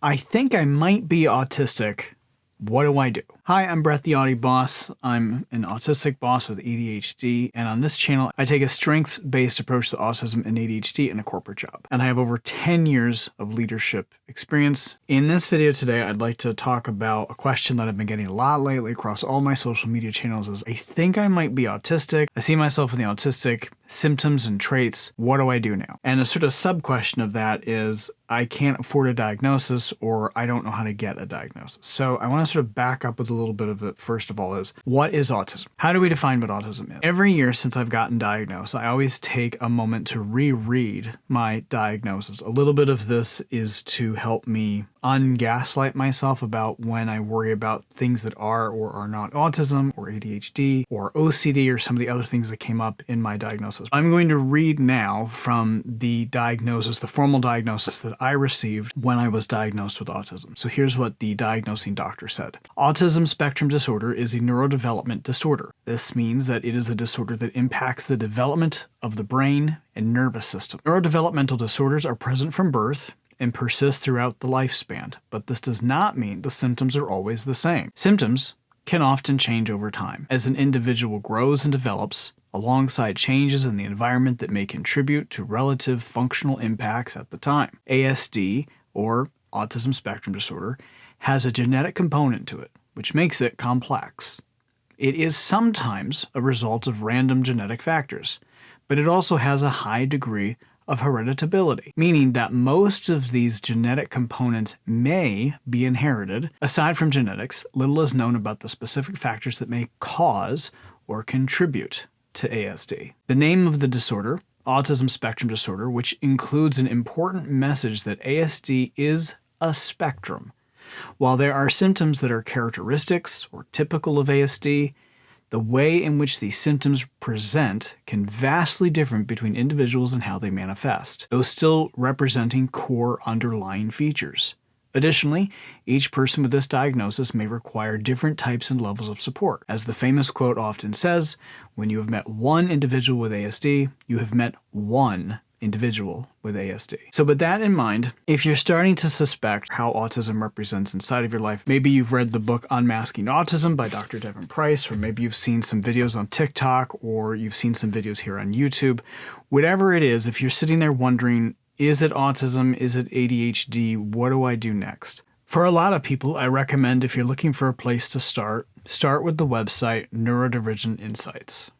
I think I might be autistic. What do I do? Hi, I'm Brett the AuDHD Boss. I'm an autistic boss with ADHD, and on this channel, I take a strengths-based approach to autism and ADHD in a corporate job. And I have over 10 years of leadership experience. In this video today, I'd like to talk about a question that I've been getting a lot lately across all my social media channels is, I think I might be autistic. I see myself in the autistic symptoms and traits. What do I do now? And a sort of sub-question of that is, I can't afford a diagnosis, or I don't know how to get a diagnosis. So I want to sort of back up with a little bit of it. First of all, is what is autism? How do we define what autism is? Every year since I've gotten diagnosed, I always take a moment to reread my diagnosis. A little bit of this is to help me ungaslight myself about when I worry about things that are or are not autism or ADHD or OCD or some of the other things that came up in my diagnosis. I'm going to read now from the diagnosis, the formal diagnosis that I received when I was diagnosed with autism. So here's what the diagnosing doctor said. Autism spectrum disorder is a neurodevelopment disorder. This means that it is a disorder that impacts the development of the brain and nervous system. Neurodevelopmental disorders are present from birth and persist throughout the lifespan, but this does not mean the symptoms are always the same. Symptoms can often change over time as an individual grows and develops, alongside changes in the environment that may contribute to relative functional impacts at the time. ASD, or autism spectrum disorder, has a genetic component to it, which makes it complex. It is sometimes a result of random genetic factors, but it also has a high degree of hereditability, meaning that most of these genetic components may be inherited. Aside from genetics, little is known about the specific factors that may cause or contribute to ASD. The name of the disorder, autism spectrum disorder, which includes an important message that ASD is a spectrum. While there are symptoms that are characteristics or typical of ASD, the way in which these symptoms present can vastly differ between individuals and how they manifest, though still representing core underlying features. Additionally, each person with this diagnosis may require different types and levels of support. As the famous quote often says, when you have met one individual with ASD, you have met one individual with ASD. So with that in mind, if you're starting to suspect how autism represents inside of your life, maybe you've read the book Unmasking Autism by Dr. Devin Price, or maybe you've seen some videos on TikTok, or you've seen some videos here on YouTube. Whatever it is, if you're sitting there wondering, is it autism? Is it ADHD? What do I do next? For a lot of people, I recommend, if you're looking for a place to start with the website Neurodivergent Insights.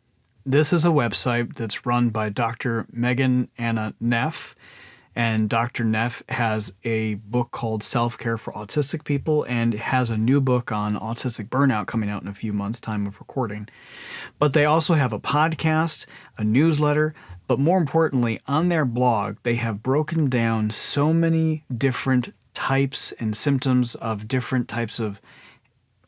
This is a website that's run by Dr. Megan Anna Neff, and Dr. Neff has a book called Self-Care for Autistic People and has a new book on autistic burnout coming out in a few months' time of recording. But they also have a podcast, a newsletter, but more importantly, on their blog, they have broken down so many different types and symptoms of different types of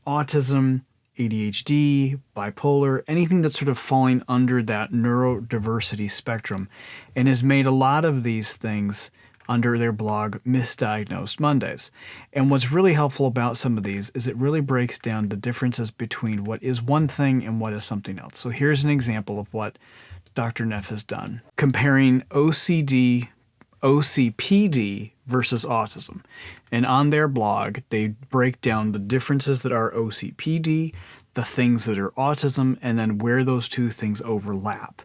autism, ADHD, bipolar, anything that's sort of falling under that neurodiversity spectrum, and has made a lot of these things under their blog Misdiagnosed Mondays. And what's really helpful about some of these is it really breaks down the differences between what is one thing and what is something else. So here's an example of what Dr. Neff has done, comparing OCD, OCPD versus autism. And on their blog, they break down the differences that are OCPD, the things that are autism, and then where those two things overlap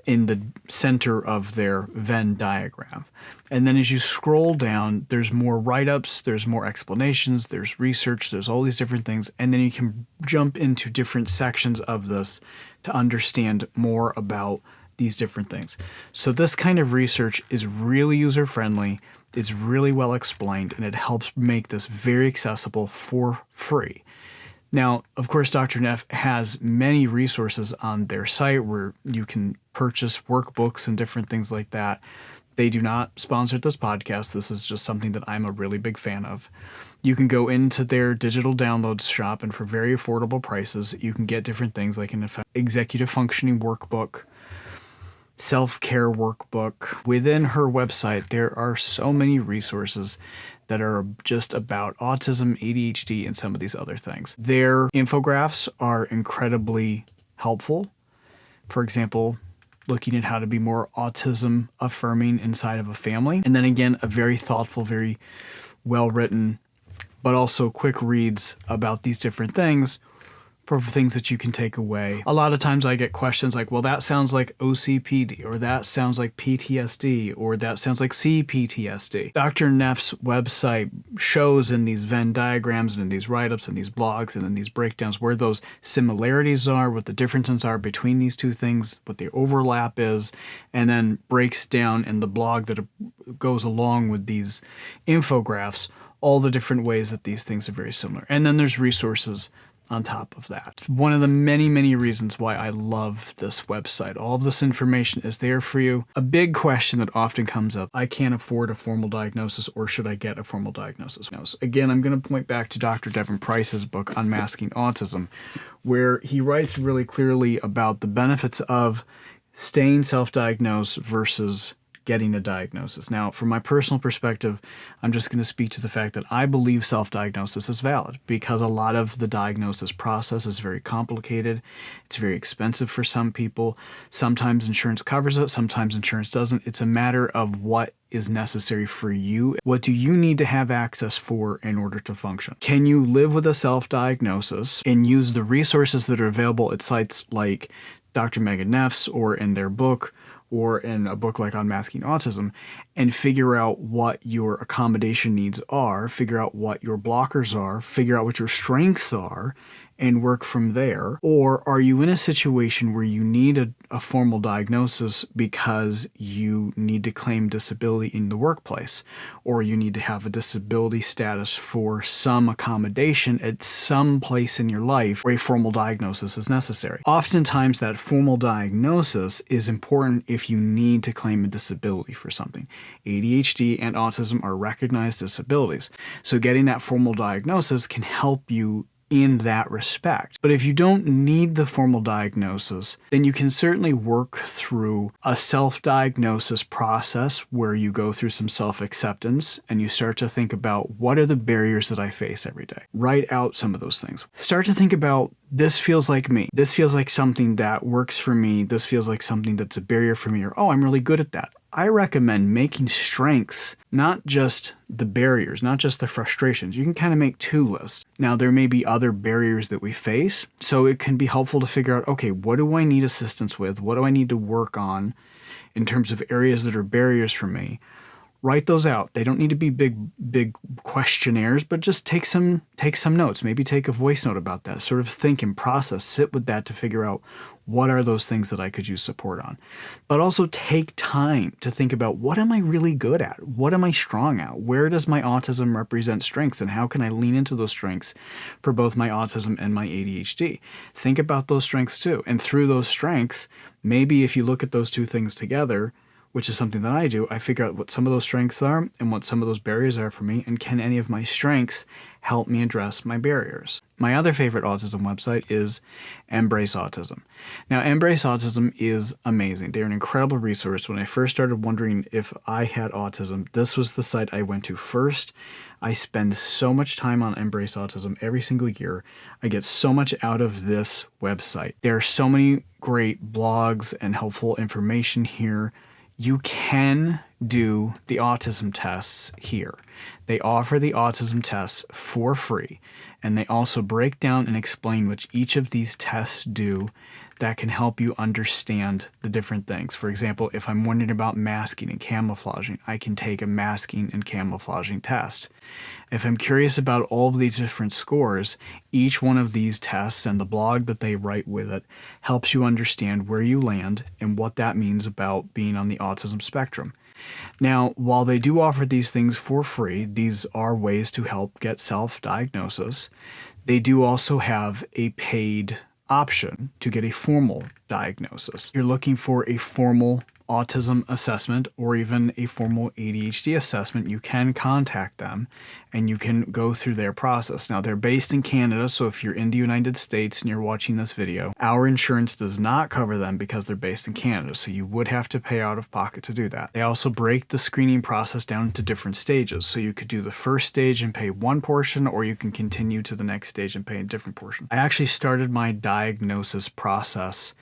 in the center of their Venn diagram. And then as you scroll down, there's more write-ups, there's more explanations, there's research, there's all these different things, and then you can jump into different sections of this to understand more about these different things. So this kind of research is really user-friendly, it's really well explained, and it helps make this very accessible for free. Now, of course, Dr. Neff has many resources on their site where you can purchase workbooks and different things like that. They do not sponsor this podcast. This is just something that I'm a really big fan of. You can go into their digital downloads shop, and for very affordable prices, you can get different things like an executive functioning workbook, self-care workbook. Within her website, there are so many resources that are just about autism, ADHD, and some of these other things. Their infographics are incredibly helpful. For example, looking at how to be more autism affirming inside of a family. And then again, a very thoughtful, very well written, but also quick reads about these different things for things that you can take away. A lot of times I get questions like, well, that sounds like OCPD, or that sounds like PTSD, or that sounds like CPTSD. Dr. Neff's website shows in these Venn diagrams and in these write-ups and these blogs and in these breakdowns where those similarities are, what the differences are between these two things, what the overlap is, and then breaks down in the blog that goes along with these infographics all the different ways that these things are very similar. And then there's resources on top of that. One of the many, many reasons why I love this website. All of this information is there for you. A big question that often comes up, I can't afford a formal diagnosis, or should I get a formal diagnosis? Again, I'm going to point back to Dr. Devin Price's book, Unmasking Autism, where he writes really clearly about the benefits of staying self-diagnosed versus getting a diagnosis. Now, from my personal perspective, I'm just going to speak to the fact that I believe self-diagnosis is valid because a lot of the diagnosis process is very complicated. It's very expensive for some people. Sometimes insurance covers it, sometimes insurance doesn't. It's a matter of what is necessary for you. What do you need to have access for in order to function? Can you live with a self-diagnosis and use the resources that are available at sites like Dr. Megan Neff's or in their book, or in a book like Unmasking Autism, and figure out what your accommodation needs are, figure out what your blockers are, figure out what your strengths are, and work from there? Or are you in a situation where you need a formal diagnosis because you need to claim disability in the workplace, or you need to have a disability status for some accommodation at some place in your life where a formal diagnosis is necessary? Oftentimes that formal diagnosis is important if you need to claim a disability for something. ADHD and autism are recognized disabilities, so getting that formal diagnosis can help you in that respect. But if you don't need the formal diagnosis, then you can certainly work through a self-diagnosis process where you go through some self-acceptance and you start to think about, what are the barriers that I face every day? Write out some of those things. Start to think about, this feels like me. This feels like something that works for me. This feels like something that's a barrier for me, or, oh, I'm really good at that. I recommend making strengths, not just the barriers, not just the frustrations. You can kind of make two lists. Now, there may be other barriers that we face, so it can be helpful to figure out, okay, what do I need assistance with? What do I need to work on in terms of areas that are barriers for me? Write those out. They don't need to be big questionnaires, but just take some notes. Maybe take a voice note about that. Sort of think and process, sit with that to figure out, what are those things that I could use support on? But also take time to think about, what am I really good at? What am I strong at? Where does my autism represent strengths, and how can I lean into those strengths for both my autism and my ADHD? Think about those strengths too. And through those strengths, maybe if you look at those two things together, which is something that I do, I figure out what some of those strengths are and what some of those barriers are for me, and can any of my strengths help me address my barriers? My other favorite autism website is Embrace Autism. Now, Embrace Autism is amazing. They're an incredible resource. When I first started wondering if I had autism, this was the site I went to first. I spend so much time on Embrace Autism every single year. I get so much out of this website. There are so many great blogs and helpful information here. You can do the autism tests here. They offer the autism tests for free, and they also break down and explain what each of these tests do that can help you understand the different things. For example, if I'm wondering about masking and camouflaging, I can take a masking and camouflaging test. If I'm curious about all of these different scores, each one of these tests and the blog that they write with it helps you understand where you land and what that means about being on the autism spectrum. Now, while they do offer these things for free, these are ways to help get self-diagnosis. They do also have a paid option to get a formal diagnosis. You're looking for a formal autism assessment or even a formal ADHD assessment, you can contact them and you can go through their process. Now, they're based in Canada, so if you're in the United States and you're watching this video, our insurance does not cover them because they're based in Canada, so you would have to pay out of pocket to do that. They also break the screening process down into different stages, so you could do the first stage and pay one portion, or you can continue to the next stage and pay a different portion. I actually started my diagnosis process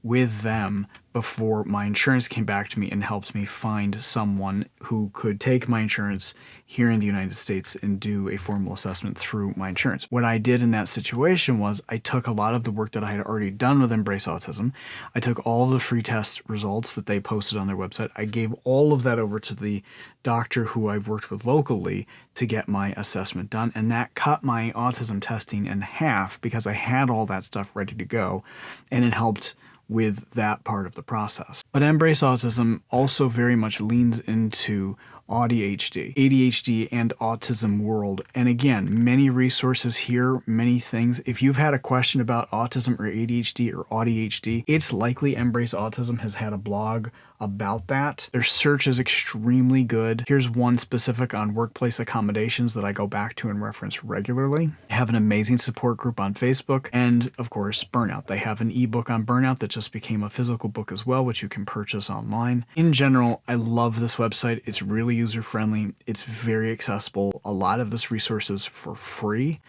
with them before my insurance came back to me and helped me find someone who could take my insurance here in the United States and do a formal assessment through my insurance. What I did in that situation was I took a lot of the work that I had already done with Embrace Autism. I took all of the free test results that they posted on their website. I gave all of that over to the doctor who I worked with locally to get my assessment done, and that cut my autism testing in half because I had all that stuff ready to go, and it helped with that part of the process. But Embrace Autism also very much leans into AuDHD, ADHD, and autism world. And again, many resources here, many things. If you've had a question about autism or ADHD or AuDHD, it's likely Embrace Autism has had a blog about that. Their search is extremely good. Here's one specific on workplace accommodations that I go back to and reference regularly. They have an amazing support group on Facebook, and of course, burnout. They have an ebook on burnout that just became a physical book as well, which you can purchase online. In general, I love this website. It's really user-friendly. It's very accessible. A lot of this resources for free.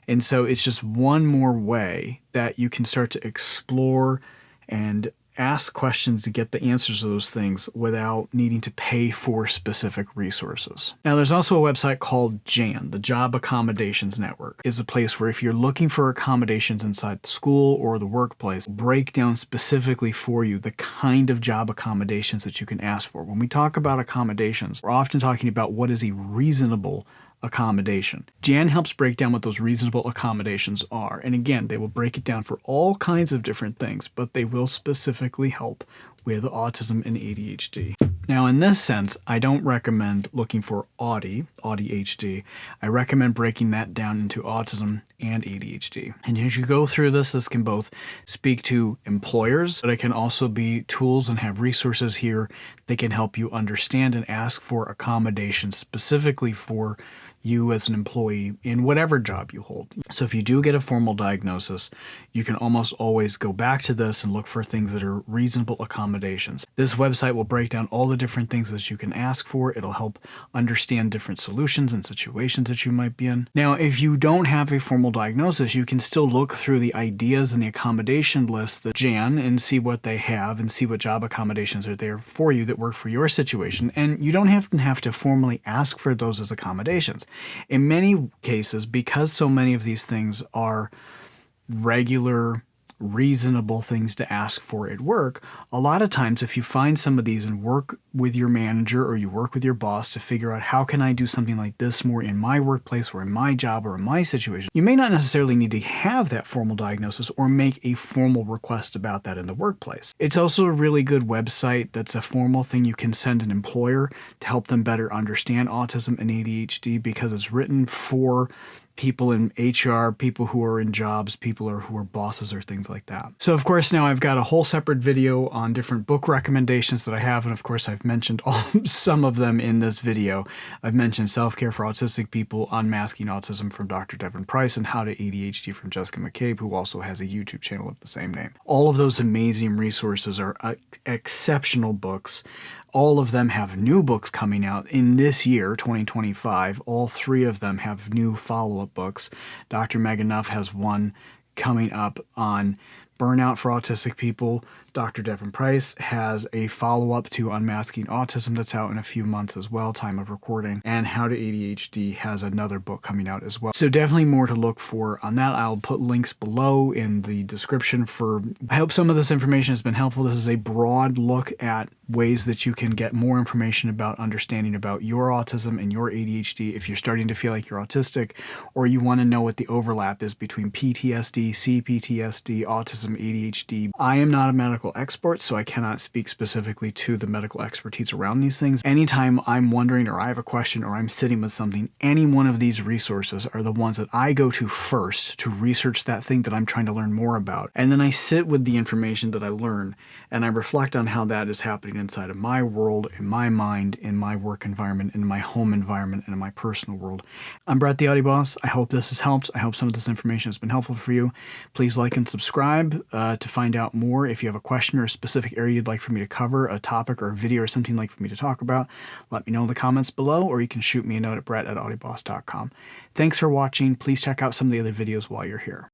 And so it's just one more way that you can start to explore and ask questions to get the answers to those things without needing to pay for specific resources. Now, there's also a website called JAN, the Job Accommodations Network. It's a place where if you're looking for accommodations inside the school or the workplace, break down specifically for you the kind of job accommodations that you can ask for. When we talk about accommodations, we're often talking about what is a reasonable accommodation. Jan helps break down what those reasonable accommodations are. And again, they will break it down for all kinds of different things, but they will specifically help with autism and ADHD. Now, in this sense, I don't recommend looking for AuDHD. I recommend breaking that down into autism and ADHD. And as you go through this, this can both speak to employers, but it can also be tools and have resources here that can help you understand and ask for accommodations specifically for you as an employee in whatever job you hold. So if you do get a formal diagnosis, you can almost always go back to this and look for things that are reasonable accommodations. This website will break down all the different things that you can ask for. It'll help understand different solutions and situations that you might be in. Now, if you don't have a formal diagnosis, you can still look through the ideas and the accommodation list that Jan and see what they have and see what job accommodations are there for you that work for your situation. And you don't have to formally ask for those as accommodations. In many cases, because so many of these things are regular, reasonable things to ask for at work, a lot of times if you find some of these and work with your manager or you work with your boss to figure out how can I do something like this more in my workplace or in my job or in my situation, you may not necessarily need to have that formal diagnosis or make a formal request about that in the workplace. It's also a really good website that's a formal thing you can send an employer to help them better understand autism and ADHD because it's written for people in HR, people who are in jobs, people who are bosses or things like that. So of course now I've got a whole separate video on different book recommendations that I have, and of course I've mentioned some of them in this video. I've mentioned Self-Care for Autistic People, Unmasking Autism from Dr. Devin Price, and How to ADHD from Jessica McCabe, who also has a YouTube channel of the same name. All of those amazing resources are exceptional books. All of them have new books coming out in this year, 2025. All three of them have new follow-up books. Dr. Megan Nuff has one coming up on burnout for autistic people. Dr. Devin Price has a follow-up to Unmasking Autism that's out in a few months as well, time of recording. And How to ADHD has another book coming out as well. So definitely more to look for on that. I'll put links below in the description I hope some of this information has been helpful. This is a broad look at ways that you can get more information about understanding about your autism and your ADHD if you're starting to feel like you're autistic, or you want to know what the overlap is between PTSD, CPTSD, autism, ADHD. I am not a medical expert, so I cannot speak specifically to the medical expertise around these things. Anytime I'm wondering or I have a question or I'm sitting with something, any one of these resources are the ones that I go to first to research that thing that I'm trying to learn more about. And then I sit with the information that I learn and I reflect on how that is happening inside of my world, in my mind, in my work environment, in my home environment, and in my personal world. I'm Brett the AuDHD Boss. I hope this has helped. I hope some of this information has been helpful for you. Please like and subscribe to find out more. If you have a question or a specific area you'd like for me to cover, a topic or a video or something you'd like for me to talk about, let me know in the comments below, or you can shoot me a note at brett@audihboss.com. Thanks for watching. Please check out some of the other videos while you're here.